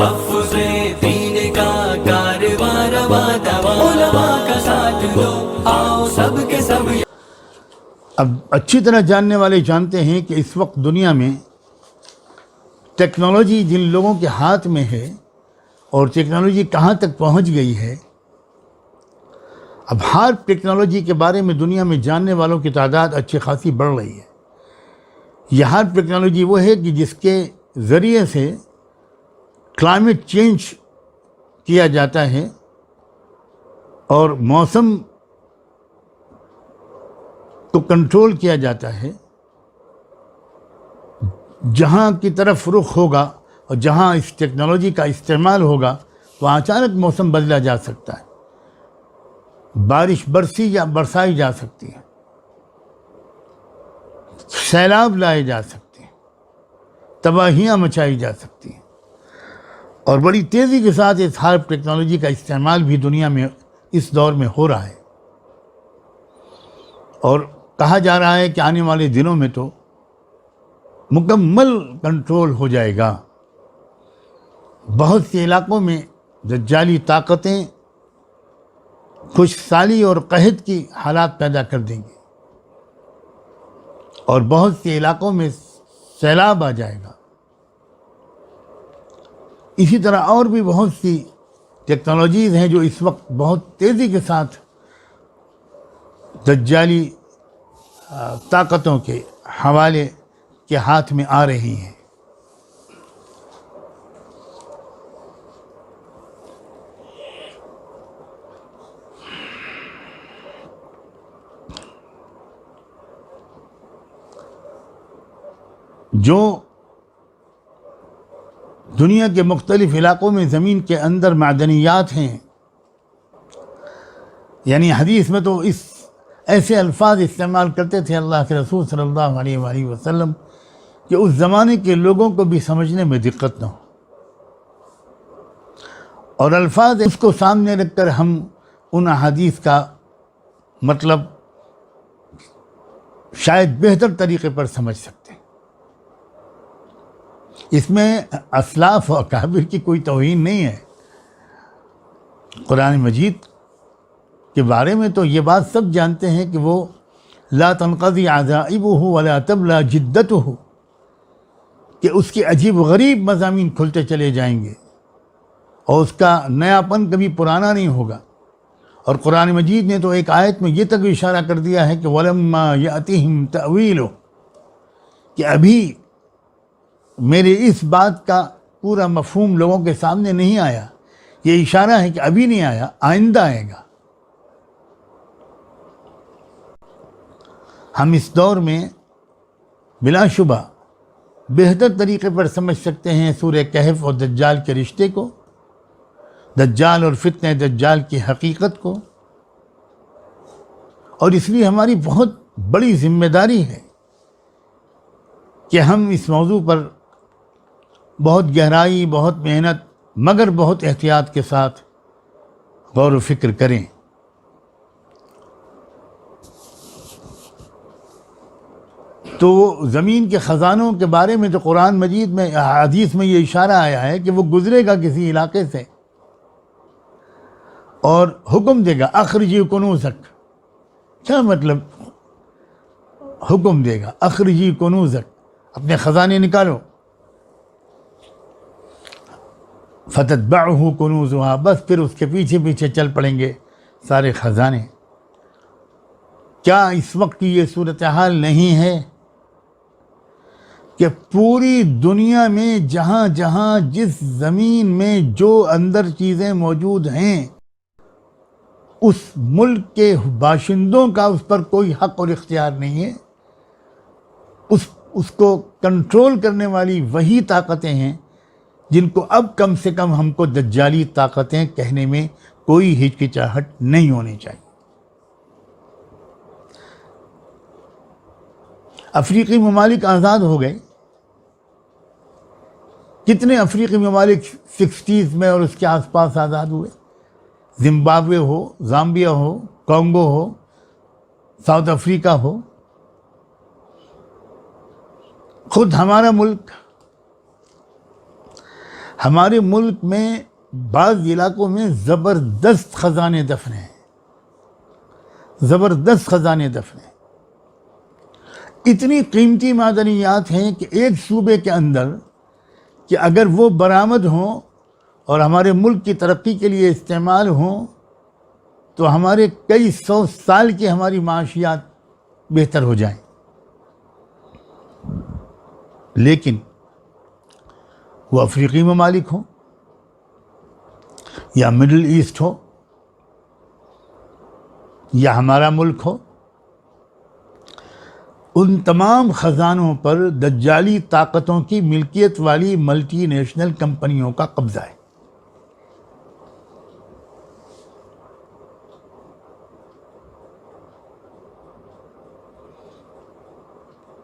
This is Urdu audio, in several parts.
تحفظ دین کا کارواں رواں دواں، علماء کا ساتھ دو آؤ سب کے سب۔ اب اچھی طرح جاننے والے جانتے ہیں کہ اس وقت دنیا میں ٹیکنالوجی جن لوگوں کے ہاتھ میں ہے اور ٹیکنالوجی کہاں تک پہنچ گئی ہے، اب ہر ٹیکنالوجی کے بارے میں دنیا میں جاننے والوں کی تعداد اچھی خاصی بڑھ رہی ہے۔ یہ ہر ٹیکنالوجی وہ ہے کہ جس کے ذریعے سے کلائمیٹ چینج کیا جاتا ہے اور موسم کو کنٹرول کیا جاتا ہے۔ جہاں کی طرف رخ ہوگا اور جہاں اس ٹیکنالوجی کا استعمال ہوگا تو اچانک موسم بدلا جا سکتا ہے، بارش برسی یا برسائی جا سکتی ہے، سیلاب لائے جا سکتے ہیں، تباہیاں مچائی جا سکتی ہیں، اور بڑی تیزی کے ساتھ اس ہر ٹیکنالوجی کا استعمال بھی دنیا میں اس دور میں ہو رہا ہے، اور کہا جا رہا ہے کہ آنے والے دنوں میں تو مکمل کنٹرول ہو جائے گا۔ بہت سے علاقوں میں دجالی طاقتیں خشک سالی اور قحط کی حالات پیدا کر دیں گے، اور بہت سے علاقوں میں سیلاب آ جائے گا۔ اسی طرح اور بھی بہت سی ٹیکنالوجیز ہیں جو اس وقت بہت تیزی کے ساتھ دجالی طاقتوں کے حوالے کے ہاتھ میں آ رہی ہیں۔ جو دنیا کے مختلف علاقوں میں زمین کے اندر معدنیات ہیں، یعنی حدیث میں تو اس ایسے الفاظ استعمال کرتے تھے اللہ کے رسول صلی اللہ علیہ وآلہ وسلم کہ اس زمانے کے لوگوں کو بھی سمجھنے میں دقت نہ ہو، اور الفاظ اس کو سامنے رکھ کر ہم ان احادیث کا مطلب شاید بہتر طریقے پر سمجھ سکتے ہیں۔ اس میں اسلاف و اکابر کی کوئی توہین نہیں ہے۔ قرآن مجید کے بارے میں تو یہ بات سب جانتے ہیں کہ وہ لا تنقضی عجائبہ ولا تبلی جدتہ، کہ اس کے عجیب غریب مضامین کھلتے چلے جائیں گے اور اس کا نیاپن کبھی پرانا نہیں ہوگا۔ اور قرآن مجید نے تو ایک آیت میں یہ تک اشارہ کر دیا ہے کہ وَلَمَّا يَأْتِهِمْ تَأْوِيلُهُ، کہ ابھی میرے اس بات کا پورا مفہوم لوگوں کے سامنے نہیں آیا۔ یہ اشارہ ہے کہ ابھی نہیں آیا، آئندہ آئے گا۔ ہم اس دور میں بلا شبہ بہتر طریقے پر سمجھ سکتے ہیں سورہ کہف اور دجال کے رشتے کو، دجال اور فتنہ دجال کی حقیقت کو، اور اس لیے ہماری بہت بڑی ذمہ داری ہے کہ ہم اس موضوع پر بہت گہرائی، بہت محنت، مگر بہت احتیاط کے ساتھ غور و فکر کریں۔ تو زمین کے خزانوں کے بارے میں جو قرآن مجید میں حدیث میں یہ اشارہ آیا ہے کہ وہ گزرے گا کسی علاقے سے اور حکم دے گا اخرجی کنوزک۔ کیا مطلب حکم دے گا اخرجی کنوزک، اپنے خزانے نکالو، فتتبعہ کنوزہا، بس پھر اس کے پیچھے پیچھے چل پڑیں گے سارے خزانے۔ کیا اس وقت کی یہ صورتحال نہیں ہے کہ پوری دنیا میں جہاں جہاں جس زمین میں جو اندر چیزیں موجود ہیں، اس ملک کے باشندوں کا اس پر کوئی حق اور اختیار نہیں ہے؟ اس کو کنٹرول کرنے والی وہی طاقتیں ہیں جن کو اب کم سے کم ہم کو دجالی طاقتیں کہنے میں کوئی ہچکچاہٹ نہیں ہونی چاہیے۔ افریقی ممالک آزاد ہو گئے، کتنے افریقی ممالک 60s میں اور اس کے آس پاس آزاد ہوئے، زمبابوے ہو، زامبیا ہو، کانگو ہو، ساؤتھ افریقہ ہو، خود ہمارا ملک ہمارے ملک میں بعض علاقوں میں زبردست خزانے دفن ہیں، زبردست خزانے دفن ہیں، اتنی قیمتی معدنیات ہیں کہ ایک صوبے کے اندر کہ اگر وہ برآمد ہوں اور ہمارے ملک کی ترقی کے لیے استعمال ہوں تو ہمارے کئی سو سال کی ہماری معاشیات بہتر ہو جائیں. لیکن وہ افریقی ممالک ہوں یا مڈل ایسٹ ہو یا ہمارا ملک ہو، ان تمام خزانوں پر دجالی طاقتوں کی ملکیت والی ملٹی نیشنل کمپنیوں کا قبضہ ہے.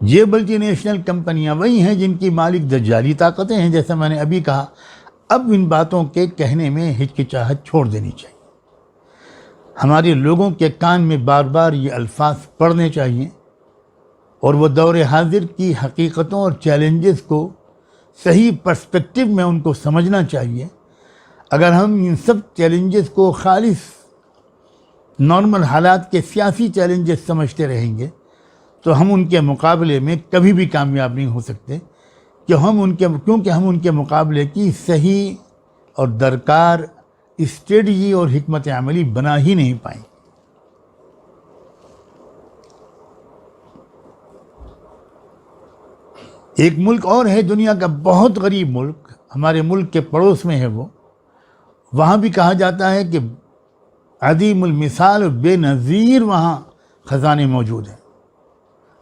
یہ ملٹی نیشنل کمپنیاں وہی ہیں جن کی مالک دجالی طاقتیں ہیں. جیسا میں نے ابھی کہا، اب ان باتوں کے کہنے میں ہچکچاہٹ چھوڑ دینی چاہیے. ہمارے لوگوں کے کان میں بار بار یہ الفاظ پڑھنے چاہیے اور وہ دور حاضر کی حقیقتوں اور چیلنجز کو صحیح پرسپیکٹو میں ان کو سمجھنا چاہیے. اگر ہم ان سب چیلنجز کو خالص نارمل حالات کے سیاسی چیلنجز سمجھتے رہیں گے تو ہم ان کے مقابلے میں کبھی بھی کامیاب نہیں ہو سکتے، کیونکہ ہم ان کے مقابلے کی صحیح اور درکار اسٹریٹجی اور حکمت عملی بنا ہی نہیں پائیں. ایک ملک اور ہے دنیا کا بہت غریب ملک، ہمارے ملک کے پڑوس میں ہے وہ، وہاں بھی کہا جاتا ہے کہ عدیم المثال اور بے نظیر وہاں خزانے موجود ہیں،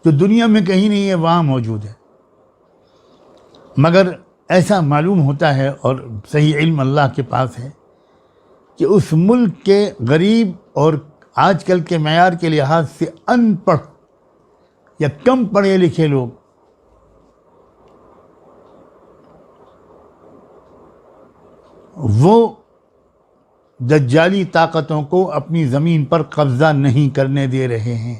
جو دنیا میں کہیں نہیں ہے وہاں موجود ہے. مگر ایسا معلوم ہوتا ہے اور صحیح علم اللہ کے پاس ہے کہ اس ملک کے غریب اور آج کل کے معیار کے لحاظ سے ان پڑھ یا کم پڑھے لکھے لوگ وہ دجالی طاقتوں کو اپنی زمین پر قبضہ نہیں کرنے دے رہے ہیں.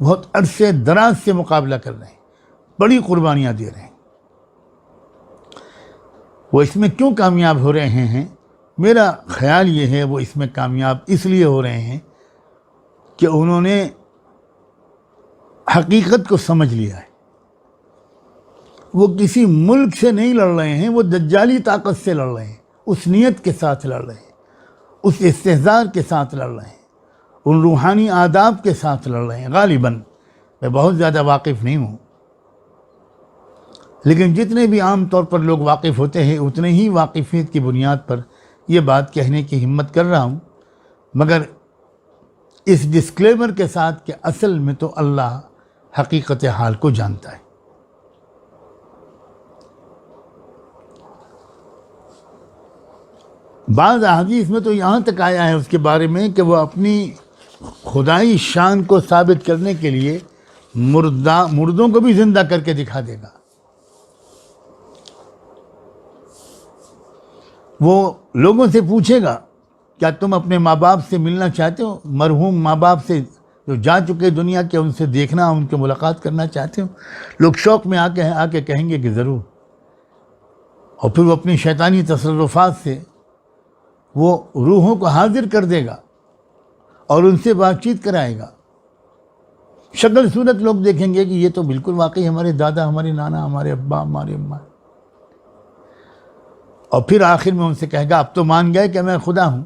بہت عرصے دراز سے مقابلہ کر رہے ہیں، بڑی قربانیاں دے رہے ہیں. وہ اس میں کیوں کامیاب ہو رہے ہیں؟ میرا خیال یہ ہے وہ اس میں کامیاب اس لیے ہو رہے ہیں کہ انہوں نے حقیقت کو سمجھ لیا ہے. وہ کسی ملک سے نہیں لڑ رہے ہیں، وہ دجالی طاقت سے لڑ رہے ہیں، اس نیت کے ساتھ لڑ رہے ہیں، اس استحضار کے ساتھ لڑ رہے ہیں، ان روحانی آداب کے ساتھ لڑ رہے ہیں. غالباً میں بہت زیادہ واقف نہیں ہوں، لیکن جتنے بھی عام طور پر لوگ واقف ہوتے ہیں اتنے ہی واقفیت کی بنیاد پر یہ بات کہنے کی ہمت کر رہا ہوں، مگر اس ڈسکلیمر کے ساتھ کہ اصل میں تو اللہ حقیقت حال کو جانتا ہے. بعض احادیث میں تو یہاں تک آیا ہے اس کے بارے میں کہ وہ اپنی خدائی شان کو ثابت کرنے کے لیے مردوں کو بھی زندہ کر کے دکھا دے گا. وہ لوگوں سے پوچھے گا کیا تم اپنے ماں باپ سے ملنا چاہتے ہو؟ مرحوم ماں باپ سے جو جا چکے دنیا کے، ان سے دیکھنا، ان کے ملاقات کرنا چاہتے ہو؟ لوگ شوق میں آ کے کہیں گے کہ ضرور. اور پھر وہ اپنی شیطانی تصرفات سے وہ روحوں کو حاضر کر دے گا اور ان سے بات چیت کرائے گا. شکل صورت لوگ دیکھیں گے کہ یہ تو بالکل واقعی ہمارے دادا، ہمارے نانا، ہمارے ابا، ہمارے اماں. اور پھر آخر میں ان سے کہے گا اب تو مان گئے کہ میں خدا ہوں.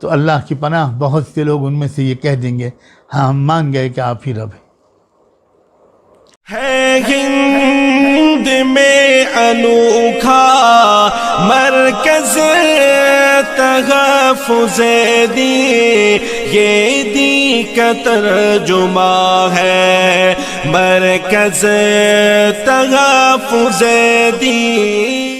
تو اللہ کی پناہ بہت سے لوگ ان میں سے یہ کہہ دیں گے ہاں ہم مان گئے کہ آپ ہی رب ہیں. ہے ہند میں انوکھا مرکز تحفظ دی، یہ دی کا ترجمہ ہے مرکز تحفظ دی.